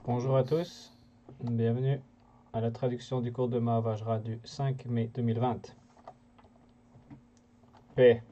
Bonjour à tous, bienvenue à la traduction du cours de Mahavajra du 5 mai 2020. Paix.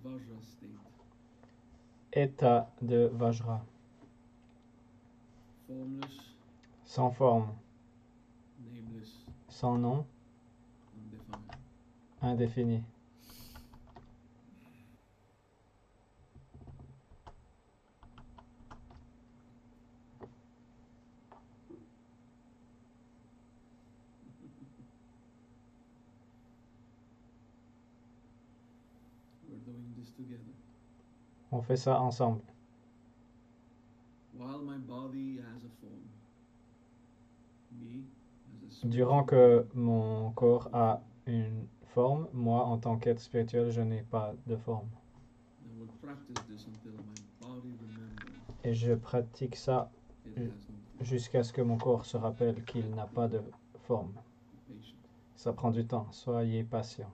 Vajra state. État de Vajra. Formless, Sans forme, nameless, sans nom, undefined. indéfini. We're doing this together. On fait ça ensemble. While my body has a form, me as a Durant que mon corps a une forme, moi, en tant qu'être spirituel, je n'ai pas de forme. I will practice this until my body remembers Et je pratique ça it has no form. jusqu'à ce que mon corps se rappelle qu'il n'a pas de forme. Be patient. Ça prend du temps, soyez patient.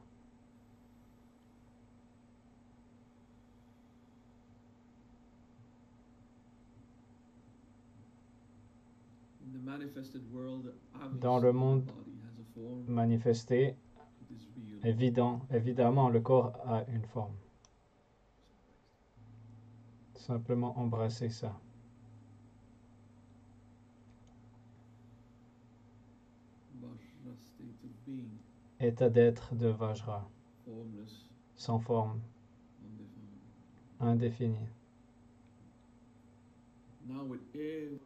In the manifested world, Dans le monde body has a form. Manifesté, It is real. évidemment, le corps a une forme. Simplement embrasser ça. Vajra state of being, État d'être de Vajra, formless, sans forme, undefined. indéfini. Now with everything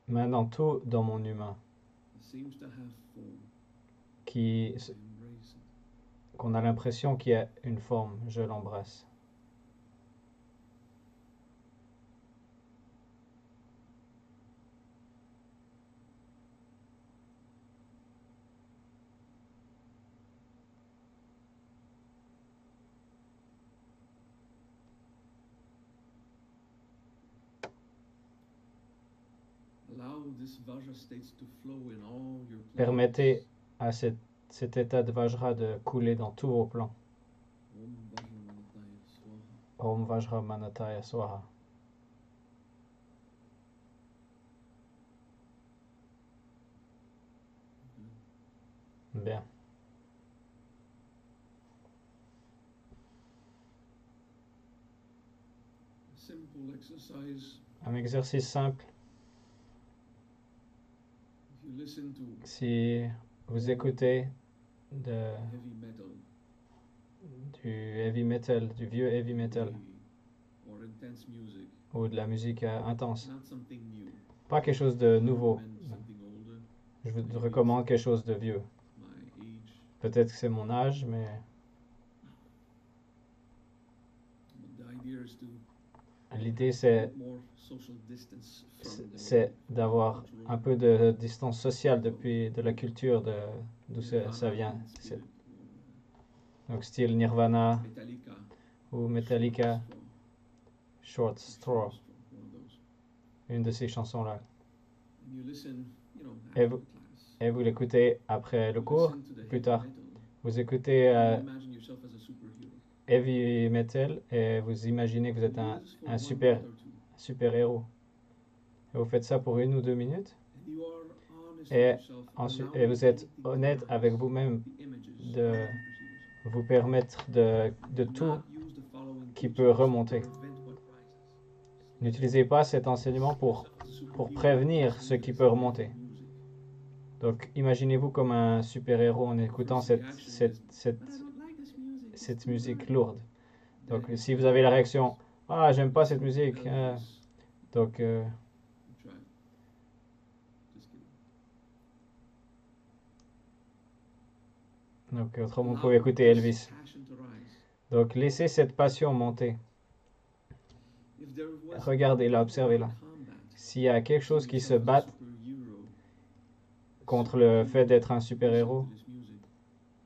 in my human being Maintenant, tout dans mon humain, that seems to have form, qui, I embrace it. qu'on a l'impression qu'il y a une forme, je l'embrasse. Allow this Vajra states to flow in all your plans. Permettez à cet état de Vajra de couler dans tous vos plans. Om Vajra Manataya Swaha. Om Vajra Manataya Swaha. Bien. A simple exercise. Un exercice simple. If you listen to Si vous écoutez heavy metal, du heavy metal, du vieux heavy metal, or intense music, ou de la musique intense, not something new. pas quelque chose de I nouveau. recommend something older. Je vous recommande quelque chose de vieux. My age, Peut-être que c'est mon âge, mais but the idea is to l'idée c'est put more social distance from the c'est d'avoir cultural un peu de distance sociale depuis de la culture d'où ça Nirvana, vient. Pink Spirit, Donc style Nirvana Metallica, ou Metallica, Short Straw, one of those. une de ces chansons-là. And you listen, Et after vous, the class. et vous l'écoutez après le You cours, listen to the plus heavy tard. metal, Vous écoutez and you imagine yourself as a superhero. heavy metal et vous imaginez que vous êtes You do un this for un one super minute or two. super-héros. Et vous faites ça pour 1 ou 2 minutes. And you are honest Et with yourself, ensuite, allowing vous êtes anything to honnête arise, avec vous-même the images de you perceive yourself. vous permettre de Do tout not use the following qui teachings peut to remonter. prevent what rises. N'utilisez pas cet enseignement pour prévenir ce qui peut remonter. Donc, imaginez-vous comme un super-héros en écoutant cette musique lourde. Donc, si vous avez la réaction Ah, j'aime pas cette musique. Elvis. Donc, Try. Just kidding. autrement, vous Allow pouvez écouter this Elvis. passion to rise. Donc, laissez cette passion monter. If there was Regardez-la, ever observez-la. a combat S'il y a quelque to chose qui se yourself as a bat superhero, contre le fait d'être un listen super-héros, to this music.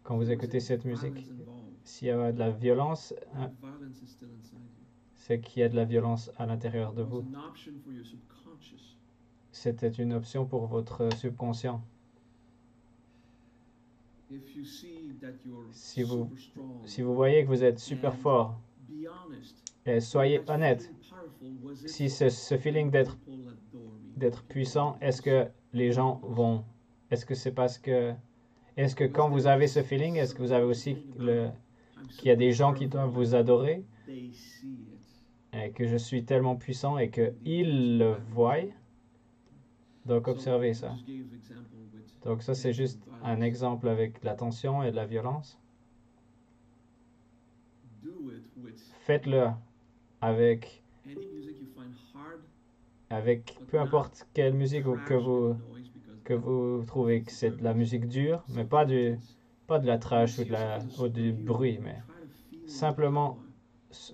quand vous There is écoutez cette violence musique, involved. s'il y a de la violence, That violence is still inside you. c'est qu'il y a de la violence à l'intérieur de It was vous. an option for your subconscious. C'était une option pour votre subconscient. If you see that you're Si vous, super strong, si vous voyez que vous êtes super fort, be honest. et soyez That honnête. feeling powerful, was it Si ce feeling people adore me? d'être puissant, est-ce que les gens vont... Est-ce que c'est parce que... Est-ce que quand vous avez ce feeling, est-ce que vous avez aussi qu'il y a des gens qui doivent vous adorer They see it. et que je suis tellement puissant et qu'ils le voient? Donc observez ça. Just gave example with Donc ça c'est juste un violence. exemple avec la tension et de la violence. Do it with Faites-le avec, any music you find hard, avec peu importe quelle musique crash que vous, with noise, because que vous trouvez que c'est de la musique dure, mais pas de la trash ou du bruit, mais simplement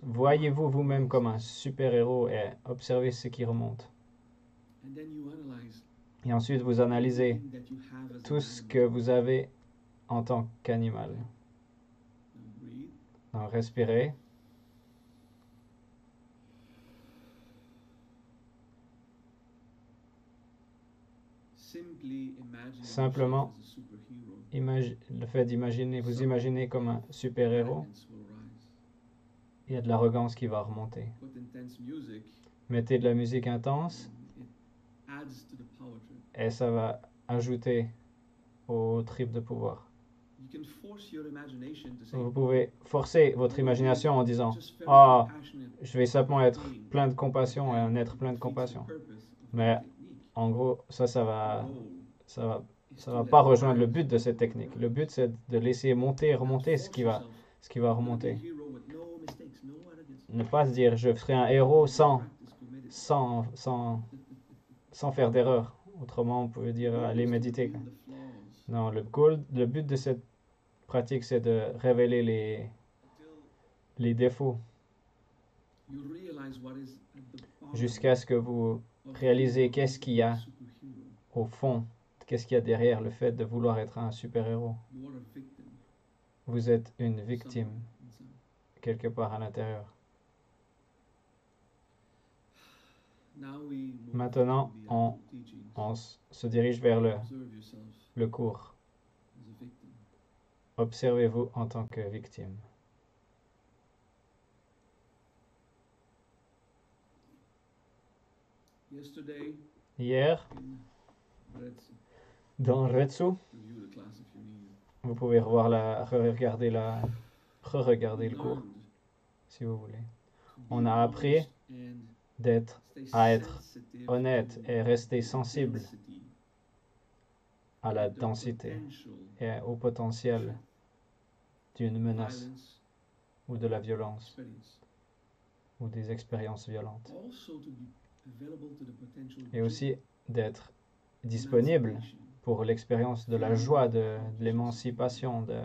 voyez-vous vous-même comme un super-héros et observez ce qui remonte. And then you analyze Et ensuite vous analysez everything that you have as tout an ce animal. que vous avez en tant qu'animal. Now breathe. Donc respirez. Simply imagine Simplement, yourself as a superhero. Le fait d'imaginer, vous imaginez comme un super-héros, Arrogance will rise. il y a de l'arrogance qui va remonter. Put intense music, Mettez de la musique intense it adds to the power trip. et ça va ajouter au trip de pouvoir. You can force your imagination to say, Vous pouvez forcer votre imagination en disant just very Ah, compassionate je vais simplement être being, plein de compassion et and un être plein de defeats the compassion. purpose of Mais that technique. en gros, ça The va, goal ça va, is ça to va let pas it rejoindre le rise. but de cette technique. Le but, c'est de laisser monter et Not remonter force ce qui yourself. va You wanna be a remonter. hero with no mistakes, no arrogance. Ne pas se dire je serai un héros sans, Practice committed. sans, sans, sans faire d'erreur. Autrement, on peut dire The goal aller is to méditer. reveal the flaws. Non, le but de cette pratique, c'est de révéler les défauts You realize what is at the bottom jusqu'à ce que vous of réalisez being qu'est-ce qu'il y a a superhero. au fond, qu'est-ce qu'il y a derrière le fait de vouloir être un super-héros. You are a victim Vous êtes une victime somewhere inside. quelque part à l'intérieur. Now we move Maintenant, to the on- actual teachings. On se dirige vers Observe yourself le cours. as a victim. Observez-vous en tant que victime. Yesterday Hier, in Retsu, dans Retsu, review the class if you need. vous pouvez re-regarder We le cours learned si vous voulez. to be On a appris honest and d'être stay à être sensitive honnête to et rester the sensible density à la and the densité potential et au potentiel d'une menace violence ou de la violence experience. ou des expériences violentes. Also to be available to the potential Et aussi d'être joy, disponible emancipation, pour l'expérience de la joie, de l'émancipation, de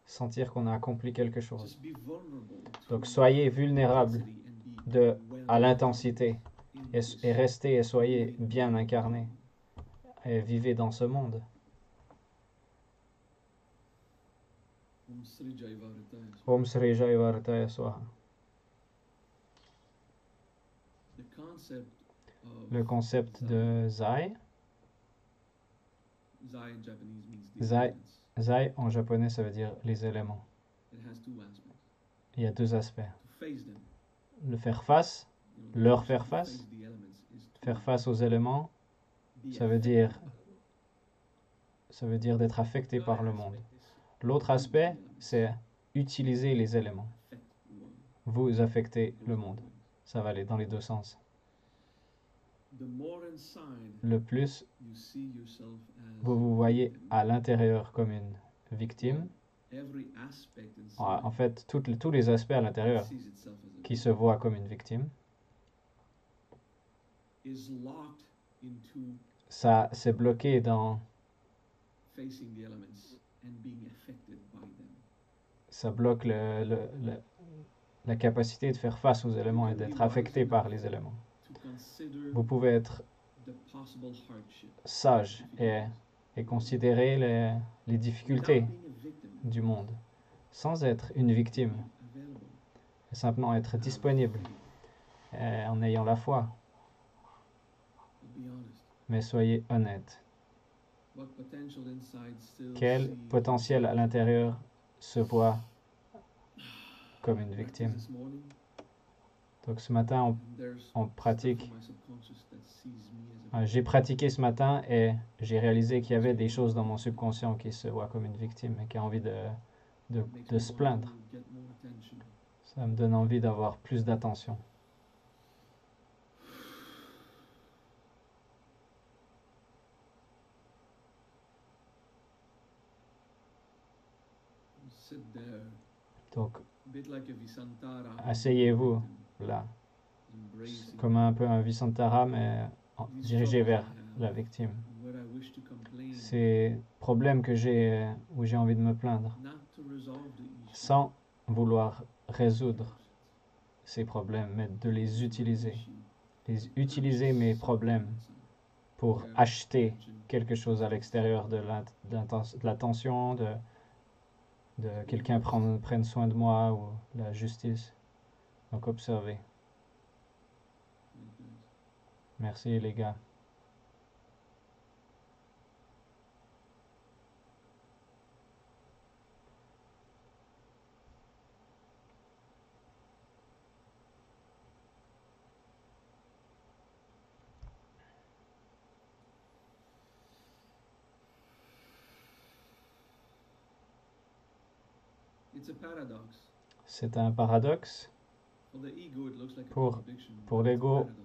sentir qu'on a accompli quelque chose. just be vulnerable Donc to soyez vulnérable intensity and be de- well à l'intensité in et this restez et soyez living bien incarné et vivez dans ce monde. Om Sri Jai Varataya. Om Sri Jai Varataya Swaha. The concept of Le concept de Zai. Zai in Japanese means the Zai. elements. Zai en japonais ça veut dire les éléments. It has two aspects. Il y a deux aspects. To face them. Le faire face, You know, leur to faire face face. the elements is to Faire face aux éléments, be ça veut dire d'être affecté par le monde. L'autre aspect, c'est utiliser les éléments. affect the world. Vous affectez le monde. Ça va aller dans les deux sens. The more inside Le plus you see yourself as vous vous voyez à l'intérieur comme une victime, every aspect En inside fait, tous les aspects à l'intérieur sees itself as a qui victim se voient comme une victime, is locked into ça c'est bloqué dans, facing the elements and being affected by them. ça bloque la capacité de faire face aux éléments et d'être affecté par les éléments. To consider Vous pouvez être the possible hardship, sage et considérer les without difficultés being a victim, du monde, sans être une victime, be available, et simplement être have disponible faith, en ayant la foi. but be honest. Mais soyez honnête. What potential inside still Quel sees potentiel à l'intérieur se voit comme une practice victime? this morning, Donc ce matin, and there's on stuff pratique. in my subconscious that sees me as a J'ai pratiqué ce matin et j'ai réalisé qu'il y avait des choses dans mon subconscient qui se voient comme une victime et qui a envie de makes de me se want plaindre. to get more attention. Ça me donne envie d'avoir plus d'attention. Sit there, Donc a bit like a Visantara, asseyez-vous là, embracing comme un peu un Visantara, mais these dirigé struggles vers I la have, victime. where I wish to complain, Ces problèmes que j'ai, où j'ai envie de me plaindre, not to resolve the issue, sans vouloir résoudre ces problèmes, mais de les utiliser. Utiliser mes problèmes pour acheter quelque chose à l'extérieur de l'attention, de quelqu'un prenne soin de moi ou la justice. Donc observez. Merci les gars. It's a paradox. C'est un paradoxe. For the ego, it looks like a Pour contradiction, pour but it's a l'ego, paradox.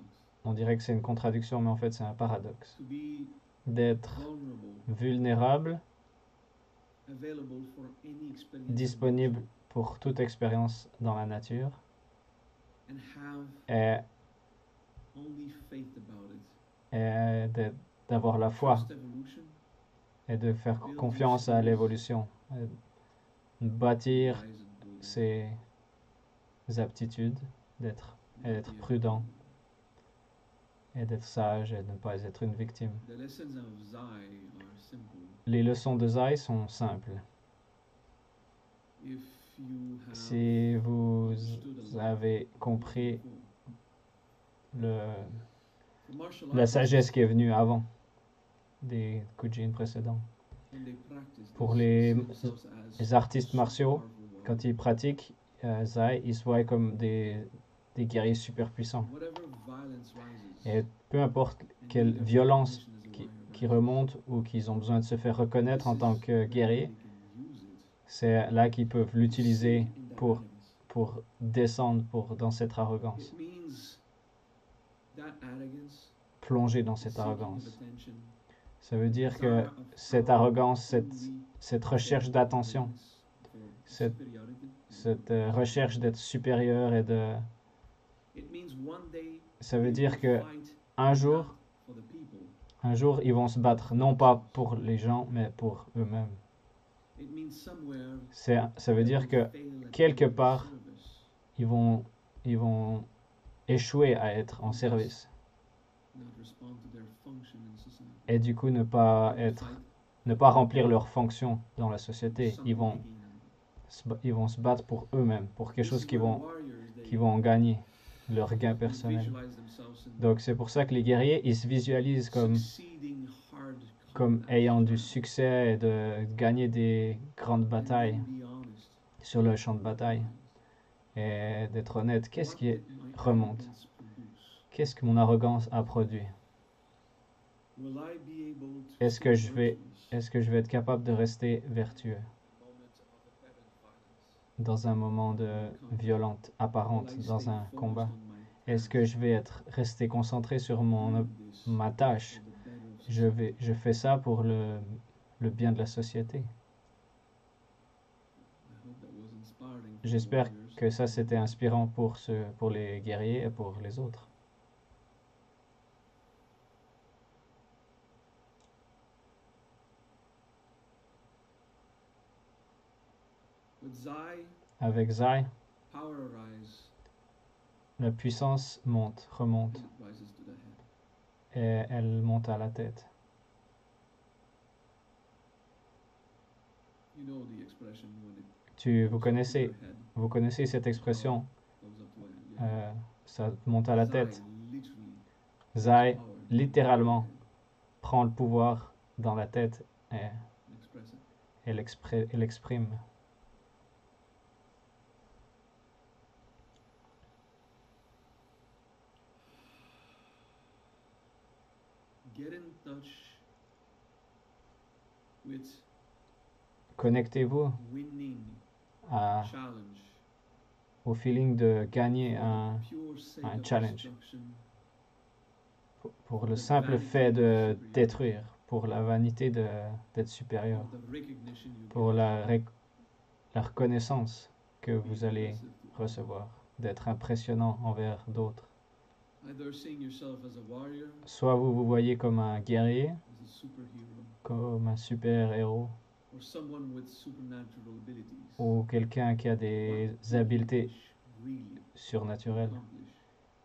On dirait que c'est une contradiction, mais en fait c'est un paradoxe. To be D'être vulnerable, vulnérable, available for any experience, disponible pour toute expérience dans la nature, and have et, only faith about it. d'avoir la foi Trust evolution, et de faire confiance à l'évolution, et bâtir rise and build it. ses aptitudes, d'être prudent et d'être sage et de ne pas être une victime. The lessons of Zai are simple. Les leçons de Zai sont simples. If you have Si vous understood a lot avez compris before, for martial la artists, sagesse qui est venue avant des Kujin précédents, when they practice, pour they les see themselves as les artistes martiaux, powerful warriors. quand ils pratiquent Zai, ils se voient comme des guerriers super puissants. Whatever violence rises, Et peu importe and quelle need of violence recognition as a qui warrior, remonte ou qu'ils ont besoin de se faire reconnaître en tant que guerrier, they can use it c'est là qu'ils peuvent to l'utiliser sink in that pour, arrogance. pour descendre dans cette arrogance, It means that arrogance, plonger dans the cette seeking of arrogance. attention, Ça veut dire que desire of cette power, arrogance, only cette recherche d'attention, awareness for cette- superiority, cette recherche d'être supérieur et de... it means one day Ça veut they dire will que fight un jour, not for the people. un jour, ils vont se battre non pas pour les gens, mais pour eux-mêmes. It means somewhere Ça veut dire que quelque part, ils vont échouer à être en service et du coup ne pas remplir leur fonction dans la société. Ils vont se battre pour eux-mêmes, pour quelque chose qu'ils vont en gagner, leur gain personnel. Donc c'est pour ça que les guerriers, ils se visualisent comme ayant du succès et de gagner des grandes batailles sur le champ de bataille. Et d'être honnête, qu'est-ce qui remonte? Qu'est-ce que mon arrogance a produit? Est-ce que je vais être capable de rester vertueux dans un moment de violente apparente, dans un combat? Est-ce que je vais rester concentré sur ma tâche? Je fais ça pour le bien de la société. j'espère que ça c'était inspirant pour les guerriers et pour les autres. With Zai, Avec Zai, power arise la puissance monte, remonte, and it rises to the head. et elle monte à la tête. You know the expression when it Vous goes up to connaissez, your head, vous connaissez cette expression, goes up to your head. Yeah. ça monte à la Zai tête. literally Zai, power littéralement, in prend le pouvoir dans la tête et the head and express it. elle l'exprime. Get in touch with Connectez-vous winning challenge. au feeling de gagner Pure sake un of challenge. destruction. Pour le simple fait de détruire, pour la vanité d'être supérieur, The recognition you pour get. la reconnaissance que Be vous allez impressive to others. recevoir, d'être impressionnant envers d'autres. Either seeing yourself as a warrior, Soit vous vous voyez comme un guerrier, as a superhero, comme un super-héros, or someone with supernatural abilities. ou quelqu'un qui a des What do you habiletés wish really surnaturelles. accomplish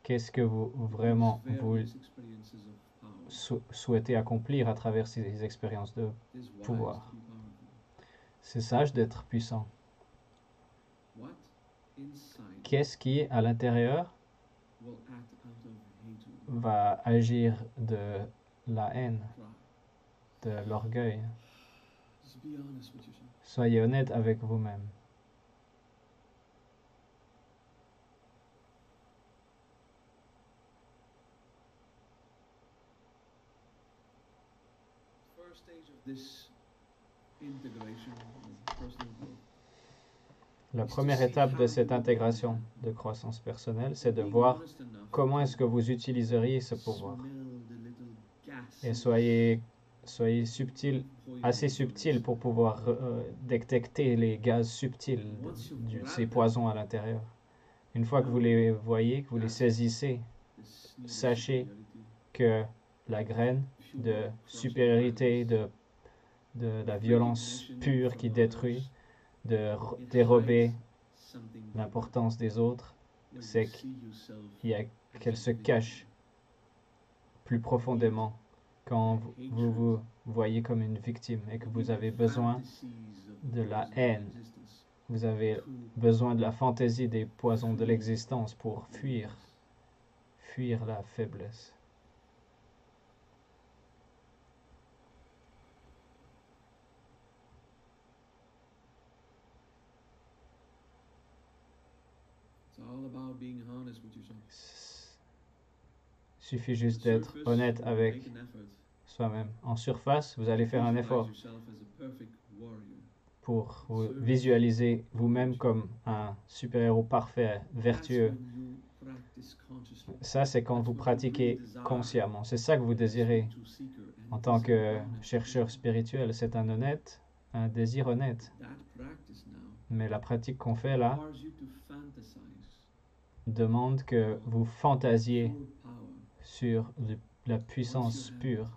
Qu'est-ce que vous with vraiment these vous various experiences of power? souhaitez accomplir à travers ces expériences de It is wise pouvoir. to be powerful. C'est sage d'être puissant. What inside Qu'est-ce qui, à l'intérieur, will act out of hatred, va agir de la haine, pride? de l'orgueil? Just be honest with yourself. Soyez honnête avec vous-même. First stage of this integration of personal growth. La première étape de cette intégration de croissance personnelle, c'est de Being voir honest enough comment est-ce to que vous utiliseriez ce pouvoir. smell the little gas Et soyez subtil, poison assez into subtil yourself. pour pouvoir détecter les gaz subtils ces poisons à l'intérieur. Une fois que vous les voyez, que vous les saisissez, This new sachez superiority, que la graine if you de will, from supériorité, surprise, de la violence recognition pure from qui others, détruit, de it dérober hides something deeper. l'importance des autres, When c'est you see yourself il y a as qu'elle se invisible, cache plus profondément quand vous voyez comme une victime et que vous the avez besoin fantasies of de the la poison of haine. existence Vous avez through besoin de la fantaisie des poisons de l'existence pour fuir la faiblesse. It's all about being honest with yourself. Suffit juste On the d'être surface, honnête you will avec make an effort soi-même. En surface, vous allez faire un visualize effort yourself as a perfect warrior. pour vous visualiser vous-même comme un super-héros parfait, vertueux. That's when you practice consciously. Ça, c'est quand vous pratiquez consciemment. C'est ça que vous désirez. En tant que chercheur spirituel, c'est un désir honnête. That practice now Mais la pratique qu'on fait là requires you to fantasize demande que vous fantasiez pure power. sur la puissance pure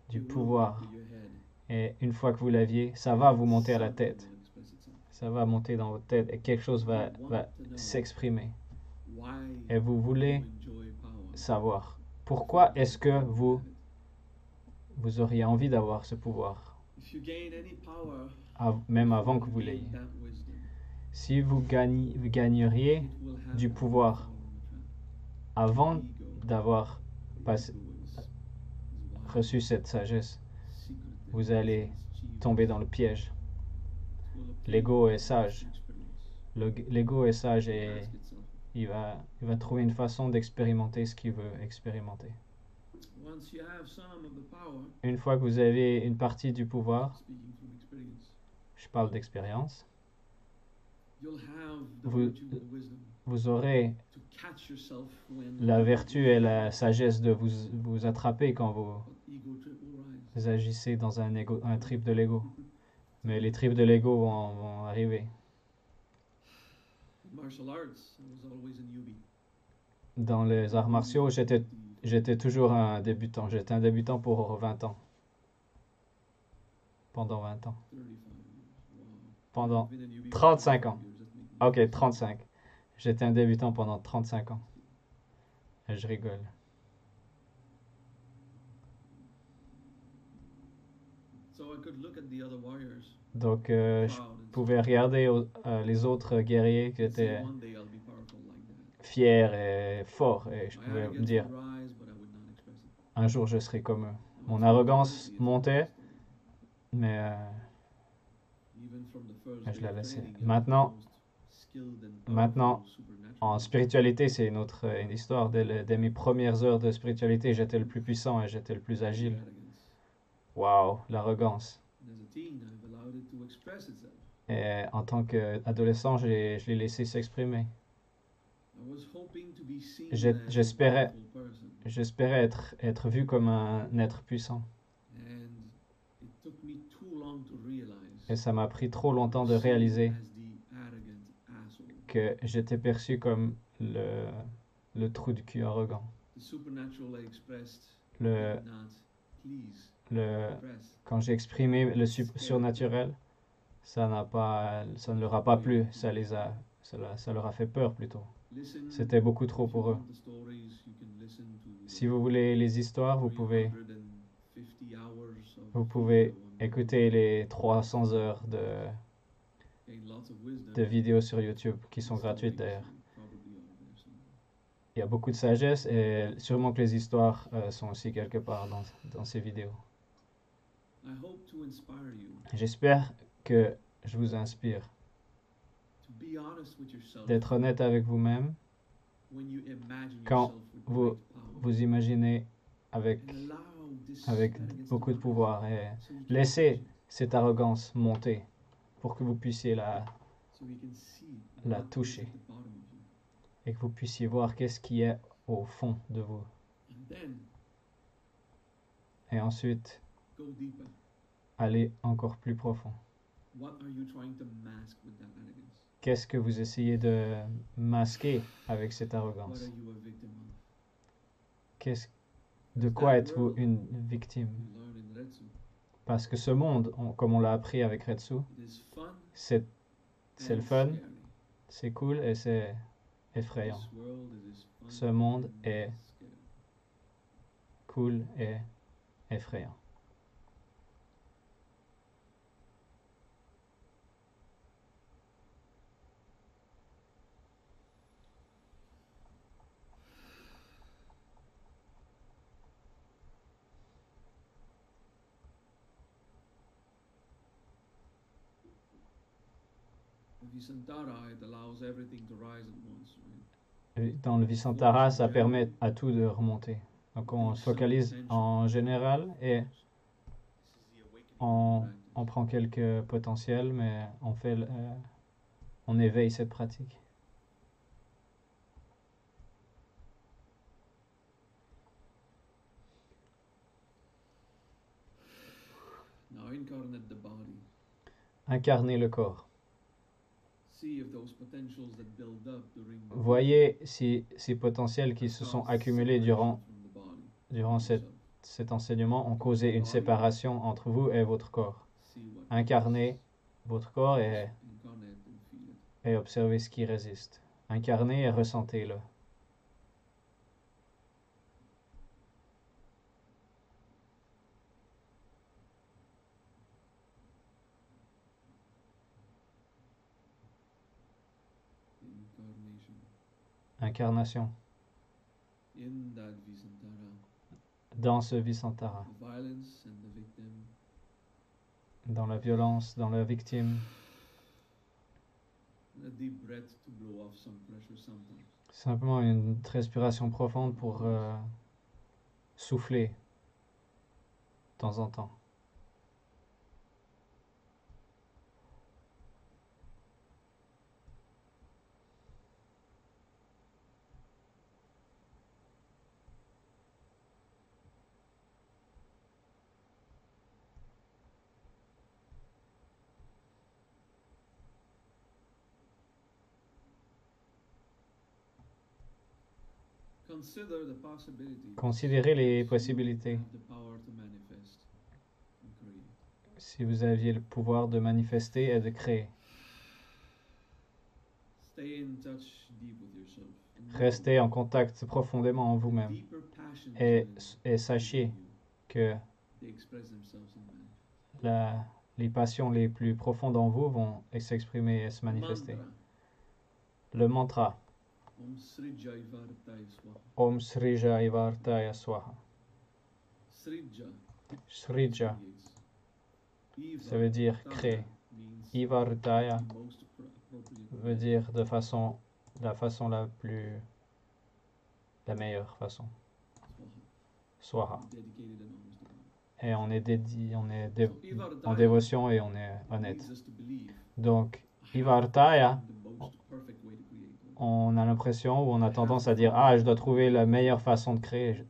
du It will pouvoir. go to your head. Et une fois que vous l'aviez, ça va vous monter à la Something tête. will express itself. Ça va monter dans votre tête et quelque chose va You want to know s'exprimer. why Et vous voulez you enjoy power. savoir pourquoi est-ce que vous auriez envie d'avoir ce pouvoir, If you gain any power, même avant que you vous gain l'ayez. that wisdom. Si vous gagneriez It will have du that pouvoir power on the track. avant Ego, d'avoir the passé- ego is wise, reçu cette sagesse, secretive, vous allez mischievous. tomber dans le piège. It will obtain L'ego est sage. experience. L'ego est sage et Ask itself, il va trouver une façon d'expérimenter ce qu'il veut expérimenter. once you have some of the power, Une fois que vous avez une partie du pouvoir, speaking from experience, je parle d'expérience, you'll have the Vous- virtue and the wisdom vous aurez to catch yourself when la vertu et la sagesse de vous attraper quand what ego trip will rise. vous agissez dans un trip de l'ego. Mais les trips de l'ego vont arriver. Martial arts, I was always a newbie. Dans les arts martiaux, j'étais toujours un débutant. J'étais un débutant pour 20 ans. Pendant 20 ans. 35 years. Wow. Pendant I've been a newbie for 35 ans. 35 years. That makes me Ok, 35. J'étais un débutant pendant 35 ans. Et je rigole. So I could look at the other warriors, Donc, je proud and pouvais regarder les autres guerriers qui and say étaient one day I'll be powerful like that. fiers et forts. Et je My pouvais me arrogance dire, would rise, but I would not express it. un jour, je serai comme eux. Now Mon it's arrogance it's a montait, story. mais Even from the first je day la of laissais. training, you're Maintenant, the most skilled and maintenant, powerful supernatural en being. spiritualité, c'est une histoire. Dès mes premières heures de spiritualité, j'étais le plus puissant et j'étais le plus The agile. arrogance. Waouh, l'arrogance. And as a teen, I've allowed it to express itself. Et en tant qu'adolescent, je l'ai laissé s'exprimer. I was hoping to be seen J'ai- as a j'espérais- powerful person, J'espérais être vu comme un être puissant. and it took me too long to realize Et ça m'a pris trop longtemps de I was seen réaliser as the arrogant asshole. que j'étais perçu comme le trou du cul arrogant. The supernatural I expressed Le, did not please le, impress. quand j'ai exprimé le surnaturel, ça ne leur a pas plu. Ça leur a fait peur plutôt. Listen, C'était beaucoup trop if you pour eux. want the stories, you can listen to Si vous voulez les histoires, 350 hours of vous pouvez video on écouter les 300 heures gain lots of wisdom. de vidéos sur YouTube qui sont The gratuites stories d'ailleurs. are probably over there somewhere. Il y a beaucoup de sagesse et sûrement que les histoires sont aussi quelque part dans ces vidéos. I hope to inspire you J'espère que je vous inspire to be honest with yourself d'être honnête avec vous-même, when you imagine quand yourself with vous- great power. vous imaginez avec, And allow this avec arrogance to beaucoup de rise pouvoir et so you can laissez touch it, cette arrogance monter pour que vous puissiez so you can see la what is toucher. at the bottom of you. et que vous puissiez voir qu'est-ce qui est au fond de vous. And then Et ensuite, go deeper. allez encore plus profond. What are you trying to mask with that arrogance? Qu'est-ce que vous essayez de masquer avec cette What arrogance? are you a victim of? De quoi êtes-vous une victime? You learn in Retsu. Parce que ce monde, comme on l'a appris avec Retsu, It is fun c'est le and fun, scary. c'est cool et c'est effrayant. This world is fun Ce monde and est scary. cool et effrayant. Visantara, it allows everything to rise at once, right? Et dans le Visantara, ça permet à tout de remonter. Donc on se focalise en général et This is the awakening on, practice. on prend quelques potentiels, mais on éveille cette pratique. Now incarnate the body. Incarner le corps. See if those potentials that build up during the Voyez si ces potentiels qui se sont cause accumulés separation from the body, durant yourself. cet enseignement ont causé une séparation entre vous et votre corps. See what Incarnez votre corps incarnate and feel it. et observez ce qui résiste. Incarnez et ressentez-le. Incarnation. Incarnation In that Visantara, dans ce Visantara, the violence and the victim, dans la violence, dans la victime. and a deep breath to blow off some pressure sometimes. Simplement une respiration profonde pour souffler de temps en temps. Consider the possibilities. Considérez les possibilités. Have the power to manifest and create. Si vous aviez le pouvoir de manifester et de créer, Stay in touch deep with yourself. And know restez en contact profondément en the vous-même deeper passions et, within et sachez you, que they express themselves in man. les passions les plus profondes en vous vont s'exprimer et se manifester. Mantra. Le mantra Om Srija Ivartaya Swaha. Om Srija Ivartaya Swaha. Srija Srija, creates. ça veut dire créer. Means Ivartaya the most appropriate veut dire de façon, la façon la meilleure façon. Swaha. Swaha. Dedicated and honest about it. Et on est dédié, So Ivartaya en dévotion et on est honnête. leads us to believe Donc, Ivartaya, the most perfect way to create. on a l'impression ou on a tendance à dire ah, je dois trouver la meilleure façon de créer.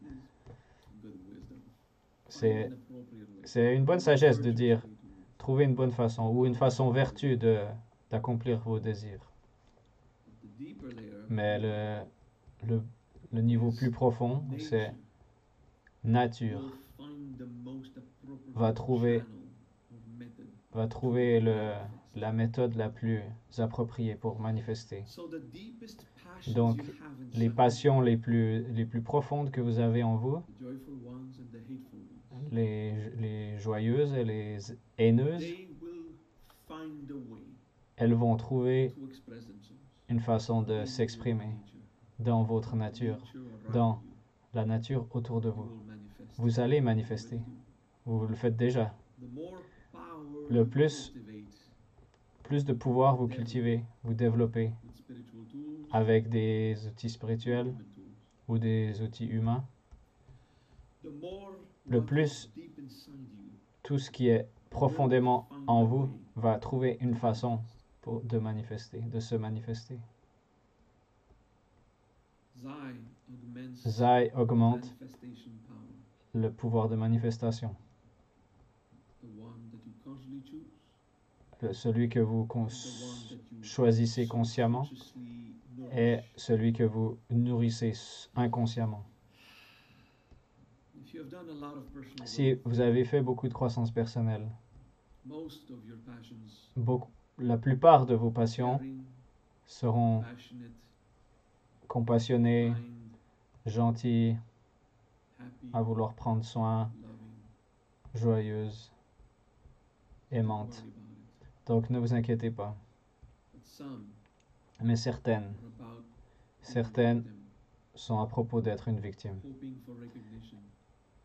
Good wisdom. C'est Find an appropriate way. c'est une bonne sagesse de Encourage dire your way to move. trouver une bonne façon ou une façon vertu d'accomplir vos désirs. The deeper layer Mais le niveau plus profond, c'est nature, will find the most appropriate va trouver- channel or method. va trouver la méthode la plus appropriée pour manifester. So the deepest passions Donc, you have inside Les you, passions les plus profondes que vous avez en vous, the joyful ones and the hateful ones, les joyeuses et les haineuses, they will find a way elles vont trouver to express themselves une façon de in s'exprimer nature. dans votre nature, Nature around dans you. la nature autour de You vous. will manifest. Vous allez You manifester. already do. Vous le faites déjà. The more power Le you plus- cultivate Plus de pouvoir vous cultivez, vous développez with spiritual tools, avec des outils spirituels human tools, ou des outils humains. the more Le what plus- is deep inside you Tout ce qui est profondément en vous va trouver une façon de se manifester. Zai augments Zai augmente manifestation power, le pouvoir de manifestation. the one that you consciously choose, Celui que vous and the one that you choisissez consciemment subconsciously et nourish. celui que vous nourrissez inconsciemment. If you have done a lot of personal Si growth, vous avez fait beaucoup de croissance personnelle, most of your passions, la plupart de vos passions caring, seront passionate, compassionnées, kind, gentilles, happy, à vouloir prendre soin, loving, joyeuses, don't aimantes. worry about it. Donc ne vous inquiétez pas. But some Mais certaines are about being Certaines- a victim, sont à propos d'être une victime, hoping for recognition,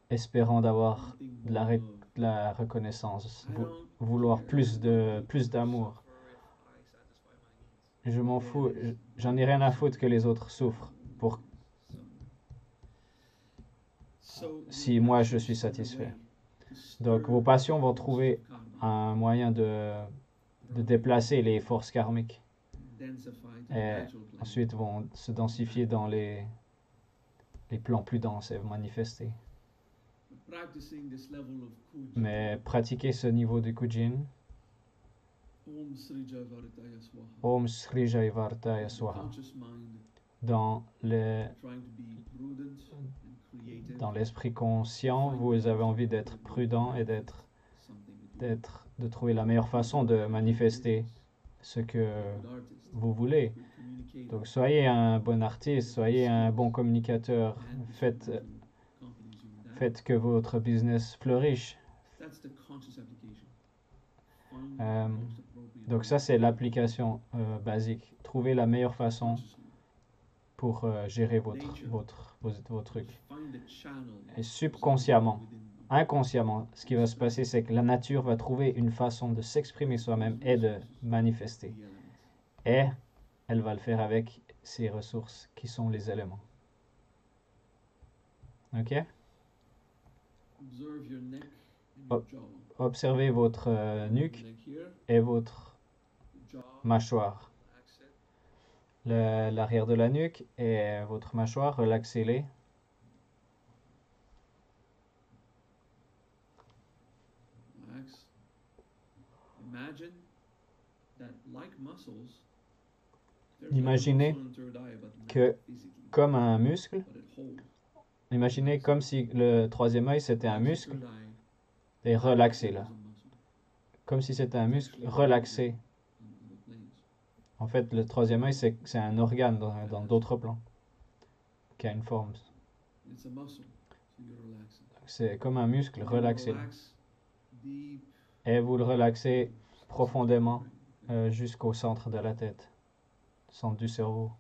espérant d'avoir wanting de la, more ré- love. de la reconnaissance, I don't vouloir care plus d'amour. Je m'en fous, j'en ai rien à foutre que les autres souffrent pour si moi je suis satisfait. Donc vos passions vont trouver un moyen de déplacer les forces karmiques et ensuite vont se densifier dans les plans plus denses et manifester. Mais pratiquer ce niveau de Kujin, Om Sri Jaivartaya Swaha, dans l'esprit conscient, vous avez envie d'être prudent et de trouver la meilleure façon de manifester ce que vous voulez. Donc soyez un bon artiste, soyez un bon communicateur, faites que votre business fleurisse. Donc ça c'est l'application basique. Trouvez la meilleure façon pour gérer vos trucs. Et subconsciemment, inconsciemment, ce qui va se passer, c'est que la nature va trouver une façon de s'exprimer soi-même et de manifester. Et elle va le faire avec ses ressources qui sont les éléments. Ok? Observez votre nuque et votre mâchoire. L'arrière de la nuque et votre mâchoire, relaxez-les. Imaginez que comme un muscle. but it holds. Imaginez comme si le troisième œil c'était un Relax the muscle third eye et relaxé as là. a muscle Comme si c'était un muscle relaxé. on other planes. En fait, le troisième œil c'est un organe dans d'autres plans qui a une forme. It's a muscle, so you're relaxing. C'est comme un muscle You relaxé là. relax deep Et vous le relaxez profondément okay. jusqu'au centre de la tête, centre du cerveau.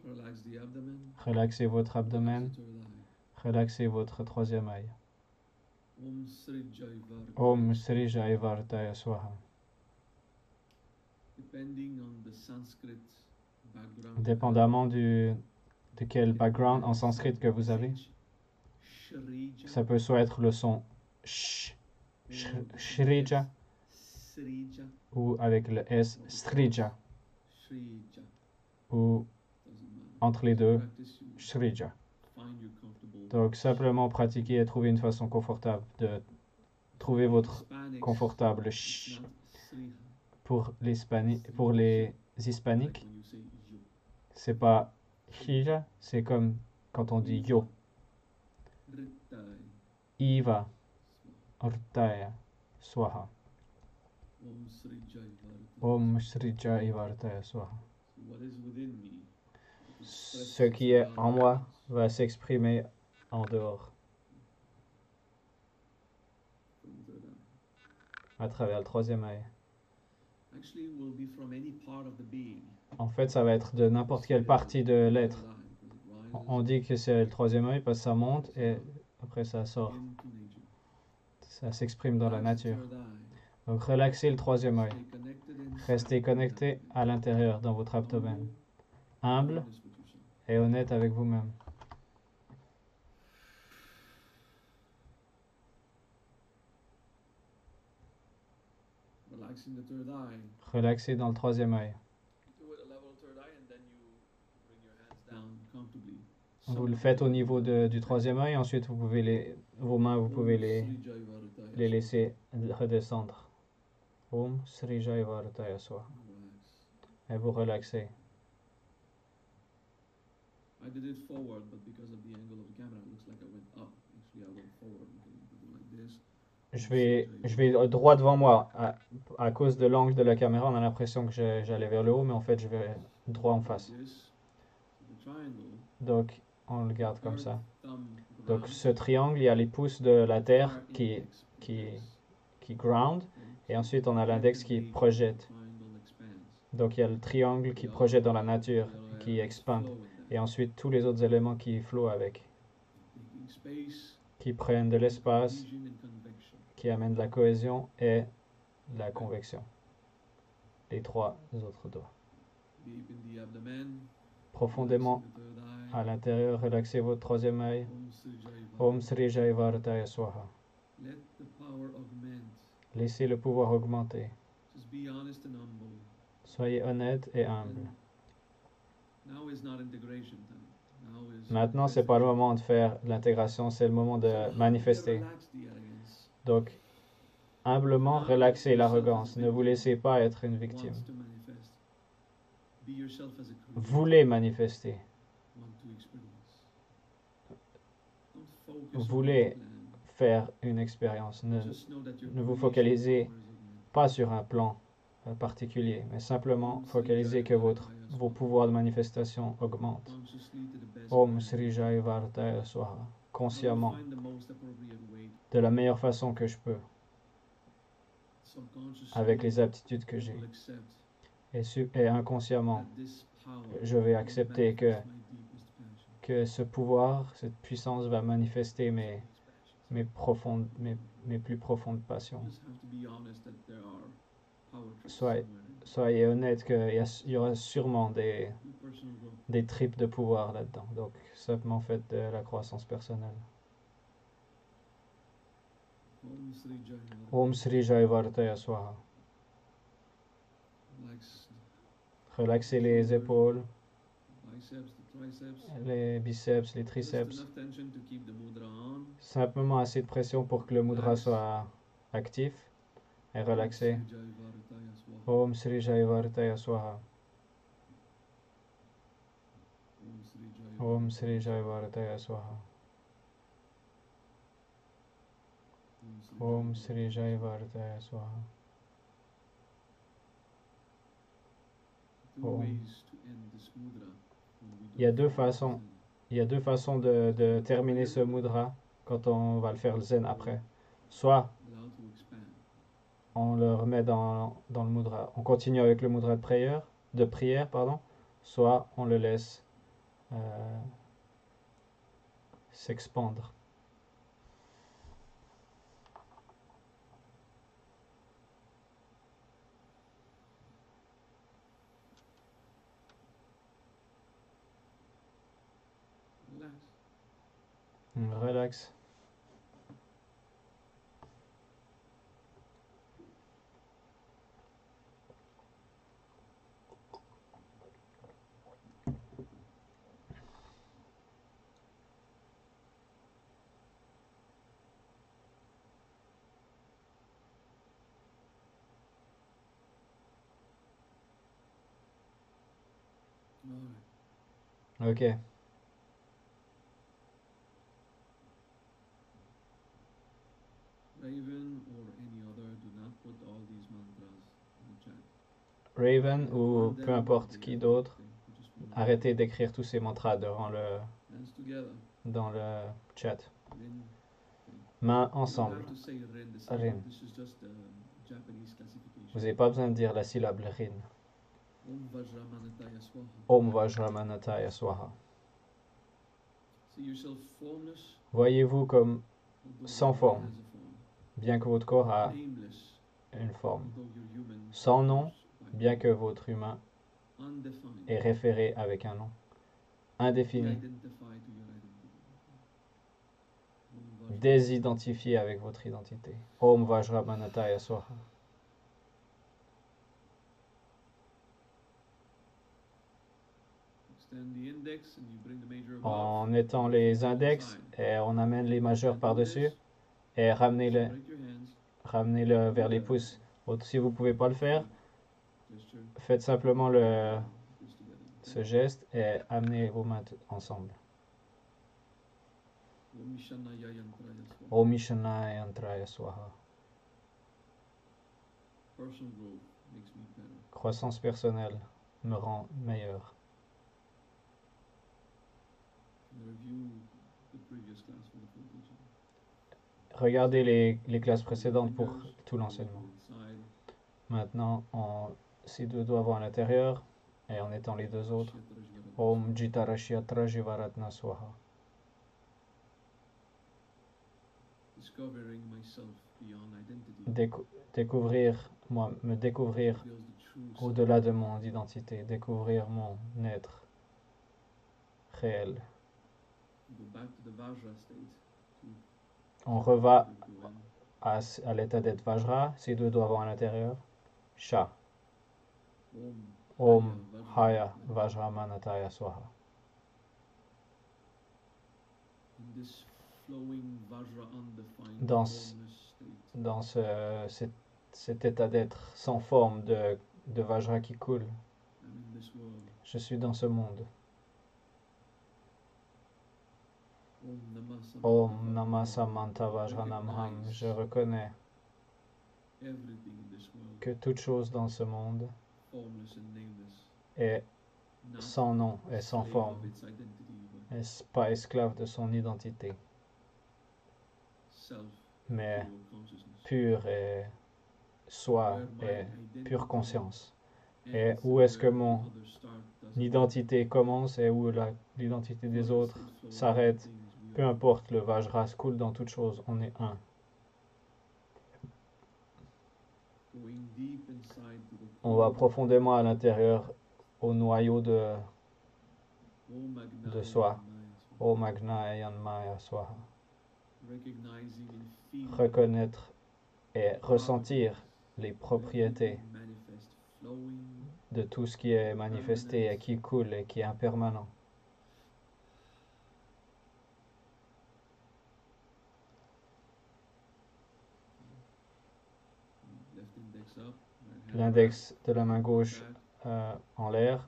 Relax the abdomen. Relaxez votre Relax abdomen, the third eye. relaxez votre troisième œil. Om Sri Jai Vartaya. Om Sri Jai Vartaya Swaha. Depending on the Sanskrit background. Dépendamment de quel background en sanskrit que vous avez, Shrija. ça peut soit être le son sh, shrija, Srija. ou avec le s, strija, Shrija. ou Doesn't matter. entre les deux, Practice you shrija. find you comfortable. Donc simplement pratiquer et trouver une façon confortable de trouver votre Hispanics, confortable it's sh. not Sriha. Pour les hispaniques, Like when you say yo. c'est pas hija, c'est comme quand on dit yo, Rittai. iva, ortaya, swaha. Om Sri Jai Vartaya. Om Sri Jai Vartaya Swaha. What is within me Ce qui est en moi va s'exprimer en dehors, à travers le troisième œil. Actually will be from any part of the being. En fait, ça va être de n'importe quelle partie de l'être. On dit que c'est le troisième œil parce que ça monte et après ça sort. Into nature. Ça s'exprime dans la Relax the nature. third eye. Donc relaxez le troisième œil. Stay connected inside Restez your connecté abdomen. à l'intérieur dans votre abdomen. Humble Honest with yourself. et honnête avec vous-même. Relaxing the third eye. Relaxez dans le troisième œil. Do it a level third eye and then you bring your hands down comfortably. Vous le faites au niveau du troisième œil, ensuite vous pouvez vos mains, vous pouvez les laisser redescendre. Om Sri Jai Vartaya Swaha. Relax. Et vous relaxez. I did it forward, but because of the angle of the camera, it looks like I went up. Actually, I went forward. Okay, you can do like this. Je vais droit devant moi. À cause de l'angle de la caméra, on a l'impression que j'allais vers le haut, mais en fait, je vais droit en face. Like this. The triangle. Donc, on le garde comme ça. Thumb Donc, ground, ce triangle, il y a les pouces de la terre far qui index ground, et ensuite on a l'index qui projette. triangle expands. Donc, il y a le triangle qui projette dans la nature, qui expande. Et ensuite, tous les autres éléments qui flottent avec, Taking space, qui prennent de l'espace, cohesion and convection. qui amènent de la cohésion et de la convection. Les trois autres doigts. Deep in the abdomen. Profondément relaxing the third eye. à l'intérieur, relaxez votre troisième œil. Om Sri Jai Om Sri Jai Vartaya Swaha. Let the power augment. Laissez le pouvoir augmenter. Just be honest and humble. Soyez honnête et humble. Now is not integration time. Now is Maintenant, c'est pas le moment de faire l'intégration, c'est le moment de manifester. Relax the arrogance. Donc, humblement, relaxez l'arrogance. Ne vous laissez pas être une victime. Wants to manifest. Be yourself as a creator. Voulez manifester. Want to experience. Don't focus Voulez on the plan. faire une expérience. Just know that your ne vous creation focalisez power is augmented. Pas sur un plan particulier, mais simplement focalisez que vos pouvoirs de manifestation augmentent. Consciously to the best Om manner. Sri Jai Vartaya Swaha. I will Consciemment, find the most appropriate way. de la meilleure façon que je peux, Subconsciously, avec les aptitudes que I j'ai. will accept Et inconsciemment, that this power je vais will accepter manifest my deepest passion. que ce pouvoir, cette puissance va manifester mes plus profondes passions. You just have to be honest that there are power trips Soyez- somewhere. Soyez honnête qu'il y aura sûrement des Do personal growth. tripes de pouvoir là-dedans. Donc, simplement faites de la croissance personnelle. Om Sri Jai Vartaya. Om Sri Jai Vartaya Swaha. Relax Relaxez les épaules, biceps, the triceps. les biceps, les Just triceps. enough tension to keep the mudra on. Simplement assez de pression pour que le mudra soit actif et relaxé. Om Sri Jai Vartaya Swaha. Om Sri Jai Vartaya Swaha. Om Sri Jai Bharataya Swaha. Om Sri Jai Bharataya Swaha. Om. Il y a deux façons. Il y a deux façons de terminer ce mudra quand on va le faire le zen après. Soit on le remet dans le mudra, on continue avec le mudra de prière, pardon, soit on le laisse s'expandre. Relax. Ok. Raven or any other, do not put all these mantras in the chat. Raven ou peu importe qui d'autre, arrêtez d'écrire tous ces mantras dans le chat. Mains ensemble. Rin. Vous n'avez pas besoin de dire la syllabe Rin. Om Vajramanataya Swaha. Voyez-vous comme sans forme, bien que votre corps a une forme. Sans nom, bien que votre humain est référé avec un nom. Indéfini. Désidentifié avec votre identité. Om Vajramanataya Swaha. On étend les index et on amène les majeurs par-dessus et ramenez-le vers les pouces. Si vous ne pouvez pas le faire, faites simplement ce geste et amenez vos mains ensemble. Om Ishanaya Yantraya Swaha. Croissance personnelle me rend meilleur. Regardez les classes précédentes pour tout l'enseignement. Maintenant, ces deux doigts vont à l'intérieur et en étant les deux autres. Om Jitarashyatra Jivaratna Swaha. Me découvrir au-delà de mon identité, découvrir mon être réel. On reva à l'état d'être Vajra, ces deux doigts vont à l'intérieur. Sha. Om Haya Vajramanataya Swaha. Dans cet état d'être sans forme de Vajra qui coule, je suis dans ce monde. Om Namah Samanta Vajranamham. Je reconnais que toute chose dans ce monde est sans nom et sans forme, n'est pas esclave de son identité, mais pure et soi et pure conscience. Et où est-ce que mon identité commence et où l'identité des autres s'arrête, peu importe, le Vajra coule dans toute chose, on est un. On va profondément à l'intérieur, au noyau de soi. Om Agnaya Maya Swaha. Reconnaître et ressentir les propriétés de tout ce qui est manifesté et qui coule et qui est impermanent. L'index de la main gauche en l'air,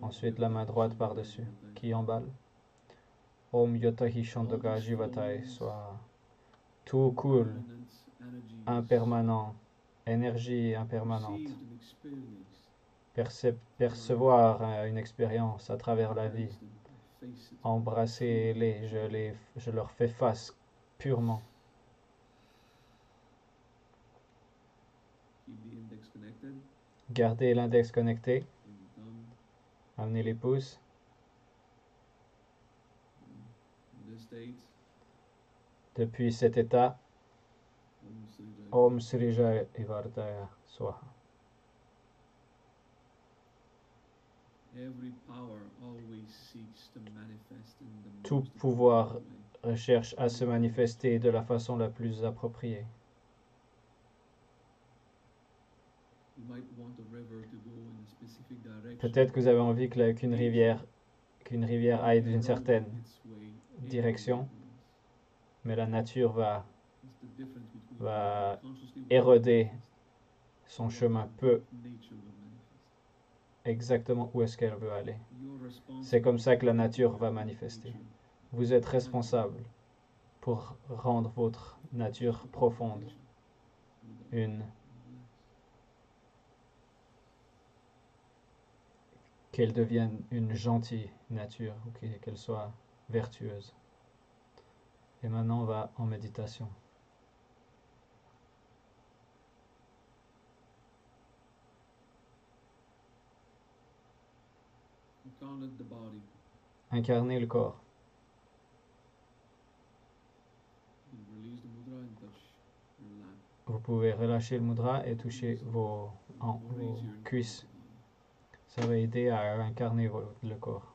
ensuite la main droite par-dessus, qui qui emballe. Om Yotahi Shandoga Jivatai Swaha. Tout coule, permanent energies impermanent, énergie impermanente. received and experienced. Percevoir une expérience à travers la vie. Embrace them, face it. Embrassez-les, je leur fais face purement. Keep the index connected. Gardez l'index connecté, Bring the thumb. amenez les pouces. In this state, Depuis cet état, Om Sri Jai. Om Srija Ivardaya Swaha. Every power always seeks to manifest in the Tout most pouvoir appropriate way. recherche à se manifester de la façon la plus appropriée. You might want a river to go in a specific direction. Peut-être que vous avez envie qu'une rivière aille d'une certaine direction, mais la nature va éroder son chemin peu exactement où est-ce qu'elle veut aller. C'est comme ça que la nature va manifester. Vous êtes responsable pour rendre votre nature profonde qu'elle devienne une gentille nature ou qu'elle soit vertueuse. Et maintenant, on va en méditation. Incarnate the body. Incarner le corps. You release the mudra and touch your lap. Vous pouvez relâcher le mudra et toucher vos Raise your cuisses. body. Ça va aider à incarner le corps.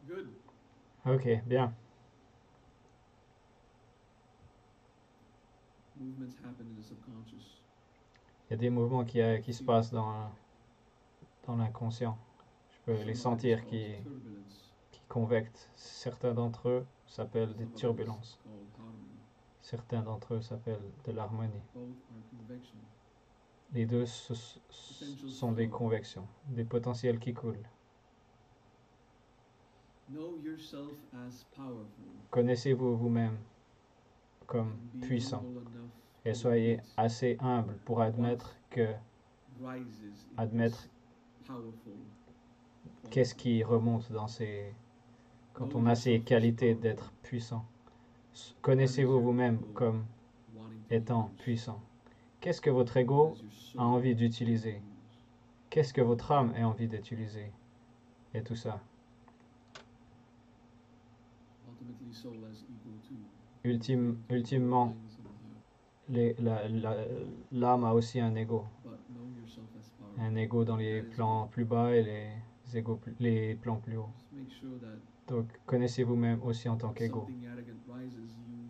Good. Ok, bien. Movements happen in the subconscious. Il y a des mouvements qui se passent dans l'inconscient. Je peux les Some of it is sentir called turbulence. qui convectent. Certains d'entre eux s'appellent des Some of it is turbulences. called harmony. Certains d'entre eux s'appellent de l'harmonie. Both are convection. Les deux sont des convections, des potentiels qui coulent. Know yourself as powerful. Connaissez-vous vous-même comme And be puissant humble enough et to soyez admit assez humble pour admettre que rises in admettre this powerful qu'est-ce quality. qui remonte quand on a ces qualités d'être puissant. Connaissez-vous vous-même comme Wanting to étant use. puissant. Qu'est-ce que votre What ego is your soul a envie d'utiliser? use? Qu'est-ce que votre âme a envie d'utiliser? Et tout ça. Ultimately, soul as ego too. Ultimement, Lines of the heart. l'âme a aussi un ego. But know yourself as powerful. Un ego dans les plans plus bas et les plans plus hauts. Just make sure that Donc, connaissez-vous même aussi en tant if qu'ego. something arrogant rises, you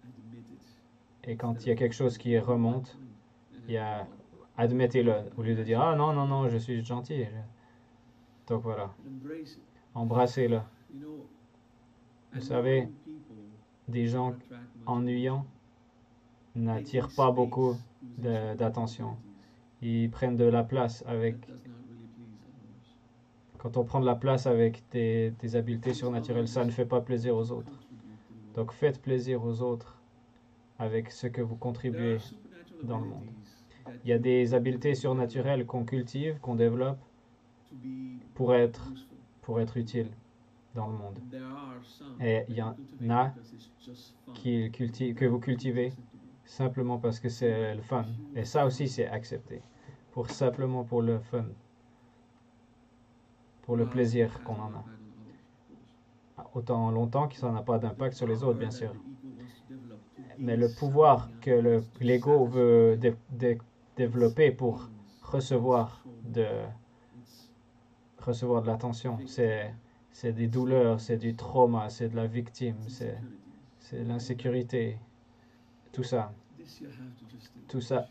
admit it. Et quand il y a quelque chose qui remonte, il y a admettez-le, au lieu de dire ah non, non, non, je suis gentil. Donc voilà, Embrace it. embrassez-le. You know, Vous savez, annoying people des gens attract much ennuyants attention. n'attirent Taking pas beaucoup space using certain d'attention. abilities, Ils prennent de la place that avec. does not really please others. Quand on prend de la place avec des habiletés surnaturelles, ça ne fait pas plaisir aux autres. Contribute to the world. Donc faites plaisir aux autres avec ce que vous There contribuez. are supernatural dans le monde. abilities that Il y a you des can habiletés develop surnaturelles qu'on cultive, qu'on développe to be pour être useful. utile dans le monde. And there are some Et il y that en you cultivate a because it's just fun. que vous cultivez simplement parce que c'est le fun. Et ça aussi, c'est accepté. Simplement pour le fun. pour le plaisir qu'on en a. Autant longtemps que ça n'a pas d'impact sur les autres, bien sûr. Mais le pouvoir que l'ego veut développer pour recevoir de l'attention, c'est des douleurs, c'est du trauma, c'est de la victime, c'est l'insécurité, tout ça. Tout ça,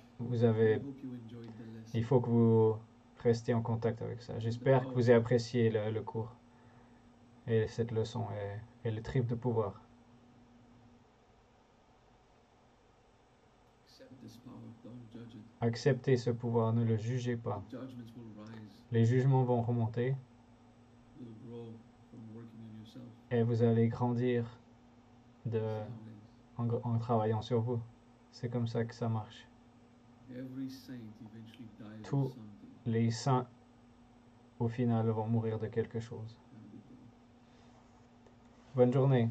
il faut que vous restiez en contact avec ça. J'espère que vous avez apprécié le cours et cette leçon et le trip de pouvoir. Acceptez ce pouvoir, ne le jugez pas. Les jugements vont remonter et vous allez grandir en travaillant sur vous. C'est comme ça que ça marche. Tous les saints, au final, vont mourir de quelque chose. Bonne journée.